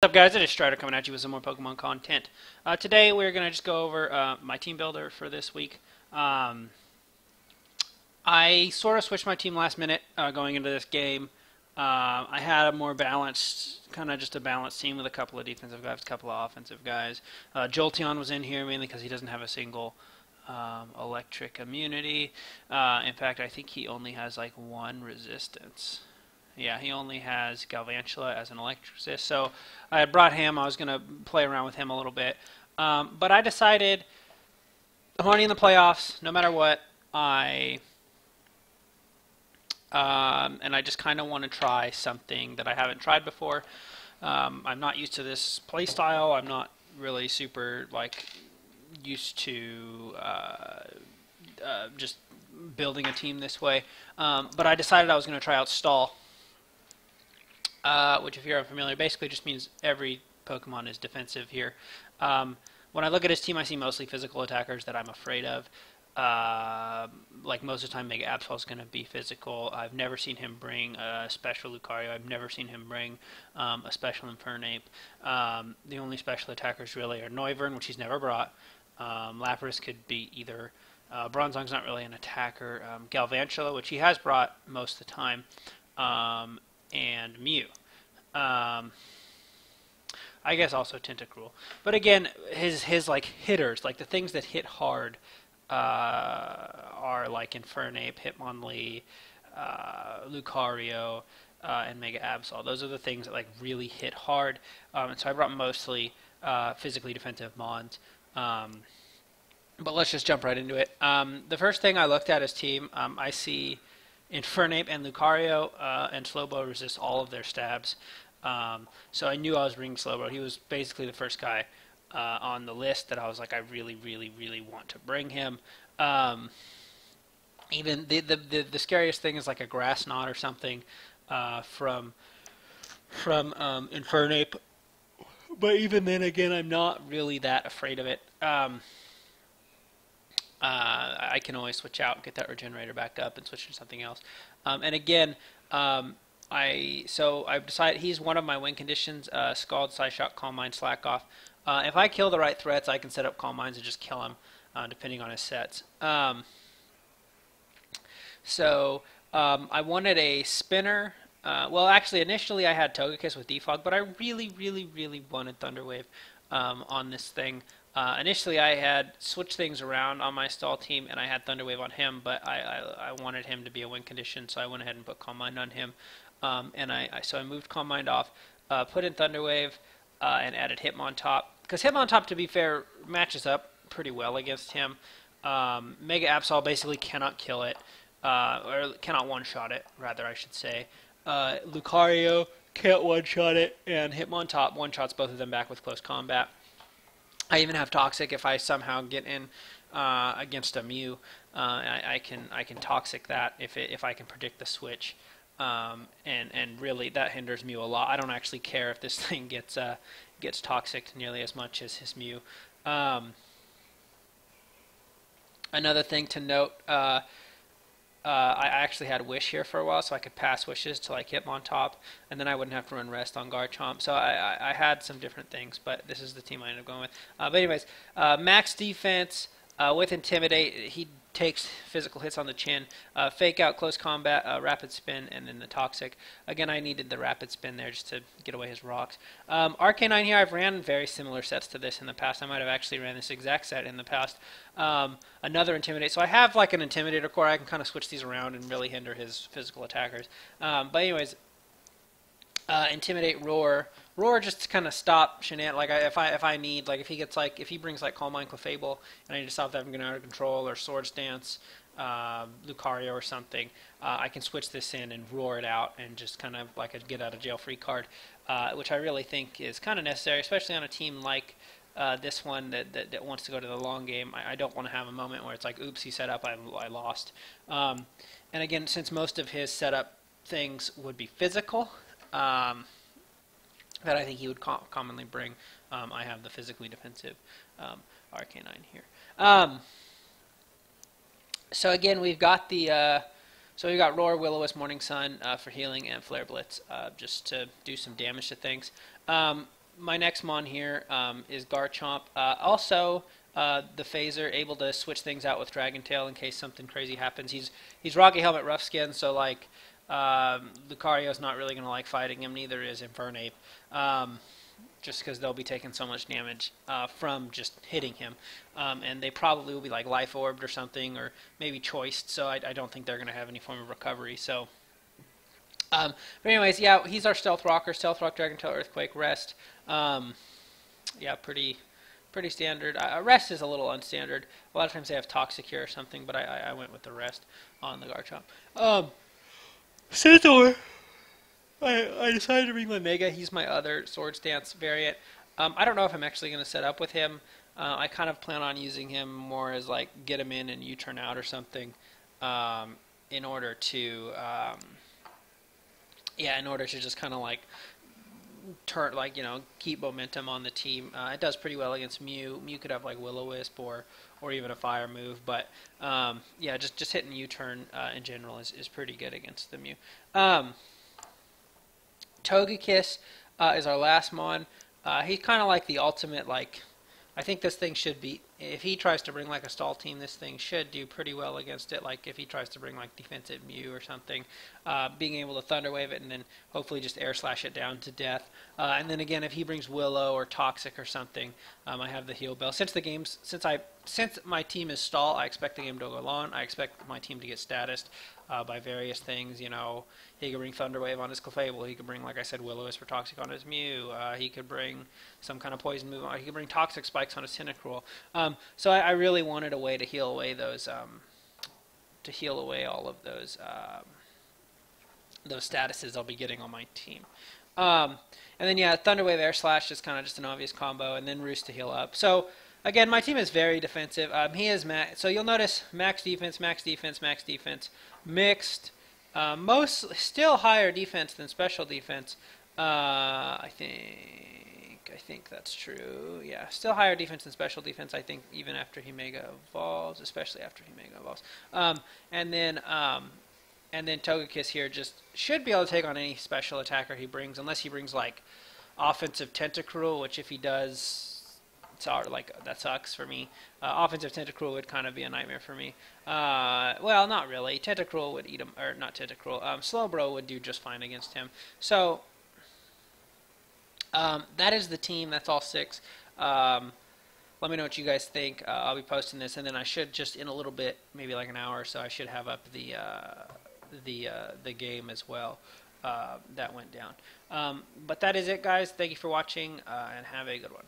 What's up, guys? It is Strider coming at you with some more Pokemon content. Today we're going to just go over my team builder for this week. I sort of switched my team last minute going into this game. I had a more balanced, kind of just a balanced team with a couple of defensive guys, a couple of offensive guys. Jolteon was in here mainly because he doesn't have a single electric immunity. In fact, I think he only has like one resistance. Yeah, he only has Galvantula as an electric resist. So I had brought him. I was going to play around with him a little bit. But I decided I'm already in the playoffs, no matter what. And I just kind of want to try something that I haven't tried before. I'm not used to this play style. I'm not really super used to just building a team this way. But I decided I was going to try out Stall. Which, if you're unfamiliar, basically just means every Pokemon is defensive here. When I look at his team, I see mostly physical attackers that I'm afraid of. Like most of the time, Mega Absol is going to be physical. I've never seen him bring a special Lucario. I've never seen him bring a special Infernape. The only special attackers really are Noivern, which he's never brought. Lapras could be either. Bronzong's not really an attacker. Galvantula, which he has brought most of the time. And Mew. I guess also Tentacruel. But again, his like hitters, like the things that hit hard, are like Infernape, Hitmonlee, Lucario, and Mega Absol. Those are the things that like really hit hard. And so I brought mostly physically defensive Mons. But let's just jump right into it. The first thing I looked at his team, I see Infernape and Lucario and Slowbro resist all of their stabs. So I knew I was bringing Slowbro. He was basically the first guy on the list that I was like, I really, really, really want to bring him. Even the scariest thing is like a Grass Knot or something from Infernape. But even then, again, I'm not really that afraid of it. I can always switch out, get that regenerator back up, and switch to something else. And again, I've decided he's one of my win conditions: Scald, Psyshock, Calm Mind, Slack Off. If I kill the right threats, I can set up Calm Minds and just kill him, depending on his sets. I wanted a spinner. Well, actually, initially I had Togekiss with Defog, but I really, really, really wanted Thunder Wave on this thing. Initially, I had switched things around on my stall team, and I had Thunder Wave on him, but I wanted him to be a win condition, so I went ahead and put Calm Mind on him. So I moved Calm Mind off, put in Thunder Wave, and added Hitmontop. Because Hitmontop, to be fair, matches up pretty well against him. Mega Absol basically cannot kill it, or cannot one-shot it, rather, I should say. Lucario can't one-shot it, and Hitmontop one-shots both of them back with close combat. I even have Toxic if I somehow get in against a Mew. I can Toxic that if I can predict the switch, and really that hinders Mew a lot. I don't actually care if this thing gets Toxic nearly as much as his Mew. Another thing to note. I actually had Wish here for a while, so I could pass Wishes to like Hitmontop, and then I wouldn't have to run Rest on Garchomp. So I had some different things, but this is the team I ended up going with. But anyways, max defense with Intimidate. He takes physical hits on the chin. Fake Out, Close Combat, Rapid Spin, and then the Toxic. Again, I needed the Rapid Spin there just to get away his rocks. Arcanine here, I've ran very similar sets to this in the past. I might have actually ran this exact set in the past. Another Intimidate. So I have like an Intimidator core. I can kind of switch these around and really hinder his physical attackers. But anyways, Intimidate, Roar. Roar just to kind of stop Shenanigans. Like if I need, like if he brings like Calm Mind, Clefable, and I need to stop that from getting out of control, or Swords Dance, Lucario or something, I can switch this in and roar it out and just kind of like a get out of jail free card, which I really think is kind of necessary, especially on a team like this one that wants to go to the long game. I don't want to have a moment where it's like, oops, he set up, I lost. And again, since most of his setup things would be physical, that I think he would commonly bring, I have the physically defensive Arcanine here. So again, we've got the So we got Roar, Will-O-Wisp, Morning Sun for healing, and Flare Blitz just to do some damage to things. my next mon here is Garchomp. Also, the Phaser able to switch things out with Dragon Tail in case something crazy happens. He's Rocky Helmet Rough Skin, so like Lucario's not really gonna like fighting him. Neither is Infernape, just because they'll be taking so much damage from just hitting him, and they probably will be like Life Orbed or something, or maybe Choiced. So I don't think they're gonna have any form of recovery. So. But anyways, yeah, he's our Stealth Rocker. Stealth Rock, Dragon Tail, Earthquake, Rest. Yeah, pretty standard. Rest is a little unstandard. A lot of times they have Toxic here or something, but I went with the Rest on the Garchomp. Scizor. I decided to bring my Mega. He's my other Swords Dance variant. I don't know if I'm actually going to set up with him. I kind of plan on using him more as like get him in and U-turn out or something, in order to just kind of like turn, like, keep momentum on the team. It does pretty well against Mew. Mew could have like Will-O-Wisp or even a fire move, but yeah, just hitting U-turn in general is pretty good against the Mew. Togekiss is our last mon. He's kind of like the ultimate, like, I think this thing should be, if he tries to bring like a stall team, this thing should do pretty well against it. Like if he tries to bring like defensive Mew or something, being able to Thunder Wave it and then hopefully just Air Slash it down to death. And then again, if he brings Willow or Toxic or something, I have the Heal Bell. Since my team is stall, I expect the game to go long. I expect my team to get statused by various things. He could bring Thunder Wave on his Clefable. He could bring, like I said, Will-O-Wisp for Toxic on his Mew. He could bring some kind of poison move. He could bring Toxic Spikes on his Tentacruel. So I really wanted a way to heal away those, all of those statuses I'll be getting on my team. And then yeah, Thunder Wave Air Slash is kind of just an obvious combo, and then Roost to heal up. So again, my team is very defensive. He is so you'll notice max defense, mixed. Still higher defense than special defense. I think that's true. Yeah, still higher defense than special defense. I think even after he Mega Evolves, especially after he Mega Evolves. And then Togekiss here just should be able to take on any special attacker he brings, unless he brings like offensive Tentacruel, which if he does, that sucks for me. Offensive Tentacruel would kind of be a nightmare for me. Well, not really. Tentacruel would eat him, or not Tentacruel. Slowbro would do just fine against him. So that is the team. That's all 6. Let me know what you guys think. I'll be posting this, and then I should just in a little bit, maybe like an hour or so, I should have up the game as well that went down. But that is it, guys. Thank you for watching, and have a good one.